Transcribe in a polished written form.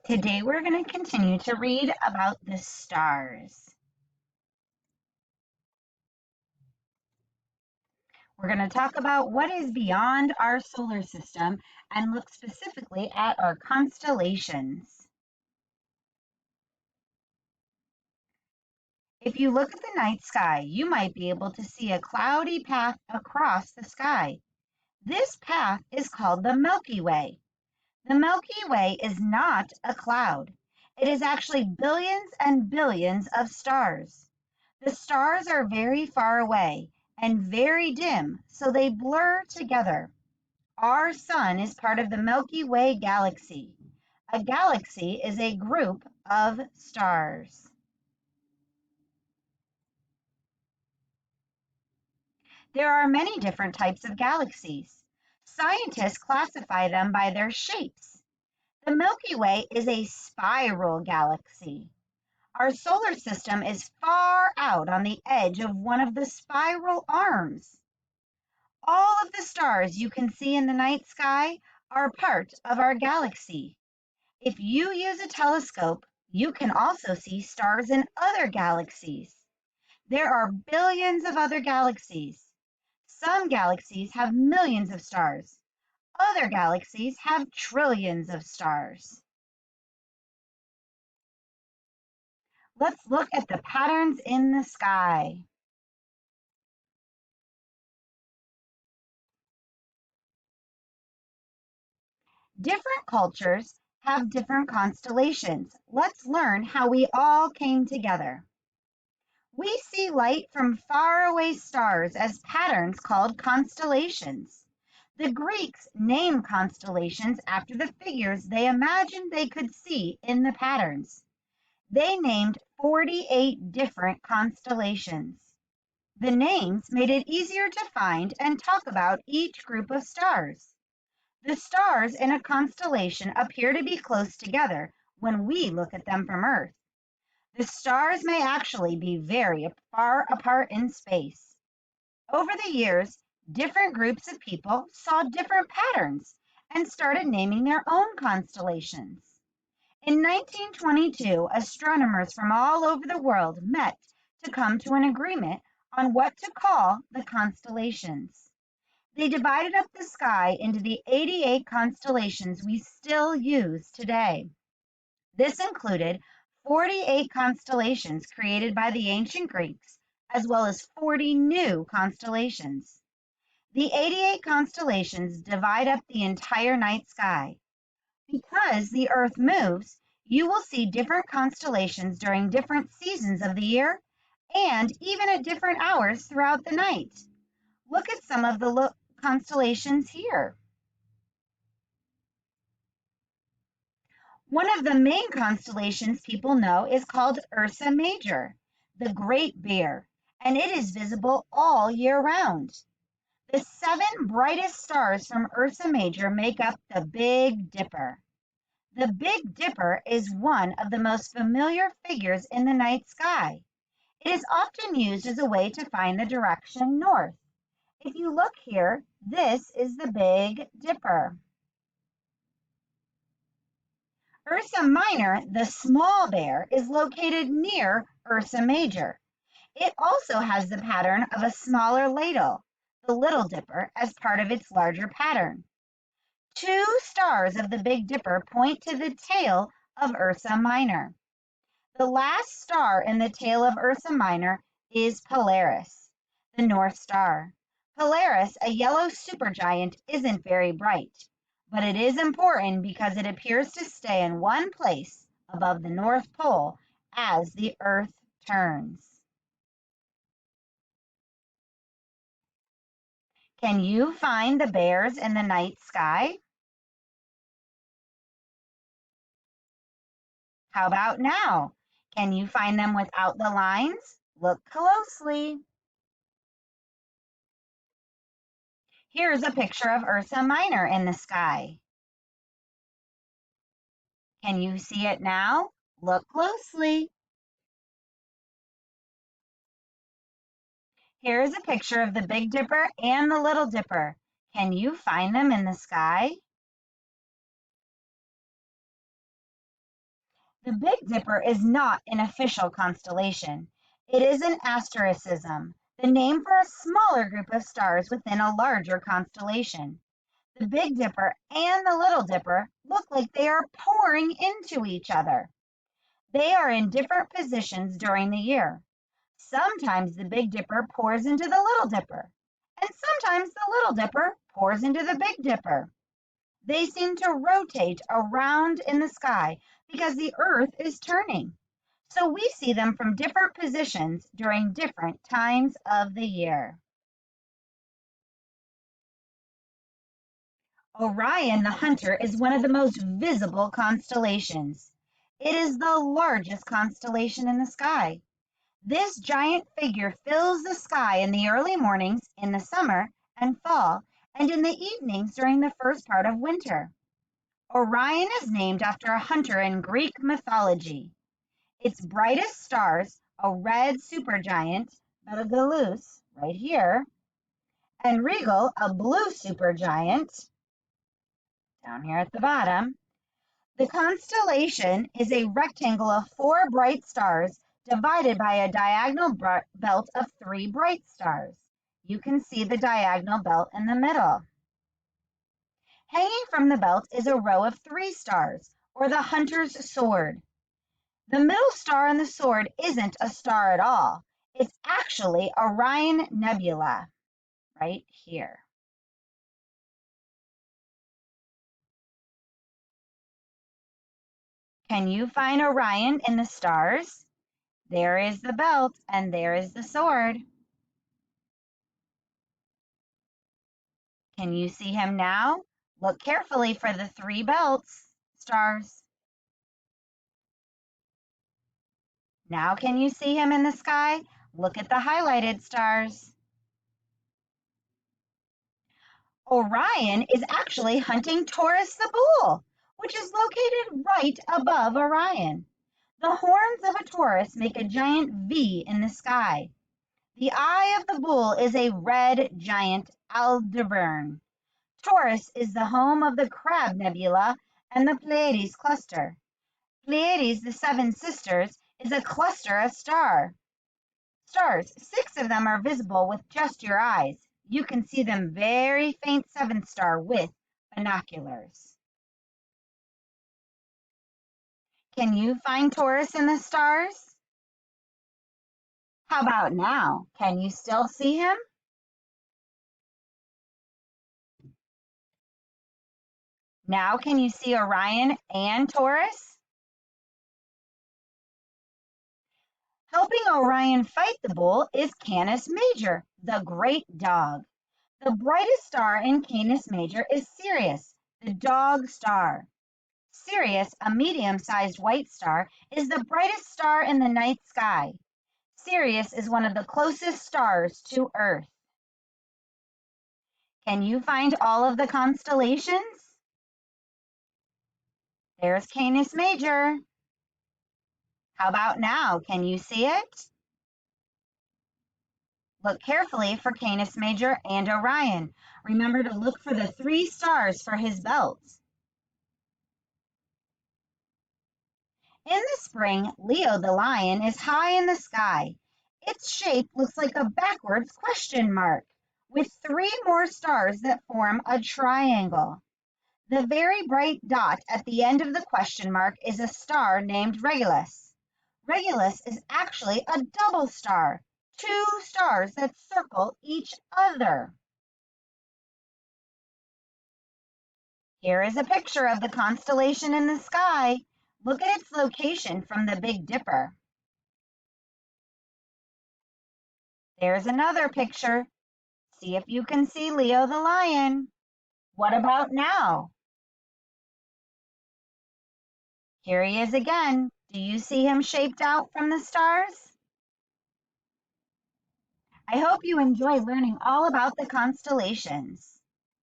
Today we're going to continue to read about the stars. We're going to talk about what is beyond our solar system and look specifically at our constellations. If you look at the night sky, you might be able to see a cloudy path across the sky. This path is called the Milky Way. The Milky Way is not a cloud. It is actually billions and billions of stars. The stars are very far away and very dim, so they blur together. Our sun is part of the Milky Way Galaxy. A galaxy is a group of stars. There are many different types of galaxies. Scientists classify them by their shapes. The Milky Way is a spiral galaxy. Our solar system is far out on the edge of one of the spiral arms. All of the stars you can see in the night sky are part of our galaxy. If you use a telescope, you can also see stars in other galaxies. There are billions of other galaxies. Some galaxies have millions of stars. Other galaxies have trillions of stars. Let's look at the patterns in the sky. Different cultures have different constellations. Let's learn how we all came together. We see light from faraway stars as patterns called constellations. The Greeks named constellations after the figures they imagined they could see in the patterns. They named 48 different constellations. The names made it easier to find and talk about each group of stars. The stars in a constellation appear to be close together when we look at them from Earth. The stars may actually be very far apart in space. Over the years, different groups of people saw different patterns and started naming their own constellations. In 1922, astronomers from all over the world met to come to an agreement on what to call the constellations. They divided up the sky into the 88 constellations we still use today. This included 48 constellations created by the ancient Greeks, as well as 40 new constellations. The 88 constellations divide up the entire night sky. Because the Earth moves, you will see different constellations during different seasons of the year and even at different hours throughout the night. Look at some of the constellations here. One of the main constellations people know is called Ursa Major, the Great Bear, and it is visible all year round. The 7 brightest stars from Ursa Major make up the Big Dipper. The Big Dipper is one of the most familiar figures in the night sky. It is often used as a way to find the direction north. If you look here, this is the Big Dipper. Ursa Minor, the small bear, is located near Ursa Major. It also has the pattern of a smaller ladle, the Little Dipper, as part of its larger pattern. 2 stars of the Big Dipper point to the tail of Ursa Minor. The last star in the tail of Ursa Minor is Polaris, the North Star. Polaris, a yellow supergiant, isn't very bright, but it is important because it appears to stay in one place above the North Pole as the Earth turns. Can you find the bears in the night sky? How about now? Can you find them without the lines? Look closely. Here's a picture of Ursa Minor in the sky. Can you see it now? Look closely. Here's a picture of the Big Dipper and the Little Dipper. Can you find them in the sky? The Big Dipper is not an official constellation. It is an asterism, the name for a smaller group of stars within a larger constellation. The Big Dipper and the Little Dipper look like they are pouring into each other. They are in different positions during the year. Sometimes the Big Dipper pours into the Little Dipper, and sometimes the Little Dipper pours into the Big Dipper. They seem to rotate around in the sky because the Earth is turning. So we see them from different positions during different times of the year. Orion the Hunter is one of the most visible constellations. It is the largest constellation in the sky. This giant figure fills the sky in the early mornings in the summer and fall, and in the evenings during the first part of winter. Orion is named after a hunter in Greek mythology. Its brightest stars, a red supergiant, Betelgeuse, right here, and Rigel, a blue supergiant, down here at the bottom. The constellation is a rectangle of 4 bright stars divided by a diagonal belt of 3 bright stars. You can see the diagonal belt in the middle. Hanging from the belt is a row of 3 stars, or the hunter's sword. The middle star in the sword isn't a star at all. It's actually Orion Nebula, right here. Can you find Orion in the stars? There is the belt and there is the sword. Can you see him now? Look carefully for the 3 belts, stars. Now can you see him in the sky? Look at the highlighted stars. Orion is actually hunting Taurus the bull, which is located right above Orion. The horns of a Taurus make a giant V in the sky. The eye of the bull is a red giant Aldebaran. Taurus is the home of the Crab Nebula and the Pleiades cluster. Pleiades, the 7 sisters, is a cluster of stars. 6 of them are visible with just your eyes. You can see them very faint 7th star with binoculars. Can you find Taurus in the stars? How about now? Can you still see him? Now can you see Orion and Taurus? Helping Orion fight the bull is Canis Major, the great dog. The brightest star in Canis Major is Sirius, the dog star. Sirius, a medium-sized white star, is the brightest star in the night sky. Sirius is one of the closest stars to Earth. Can you find all of the constellations? There's Canis Major. How about now? Can you see it? Look carefully for Canis Major and Orion. Remember to look for the 3 stars for his belt. In the spring, Leo the lion is high in the sky. Its shape looks like a backwards question mark, with 3 more stars that form a triangle. The very bright dot at the end of the question mark is a star named Regulus. Regulus is actually a double star, 2 stars that circle each other. Here is a picture of the constellation in the sky. Look at its location from the Big Dipper. There's another picture. See if you can see Leo the lion. What about now? Here he is again. Do you see him shaped out from the stars? I hope you enjoy learning all about the constellations.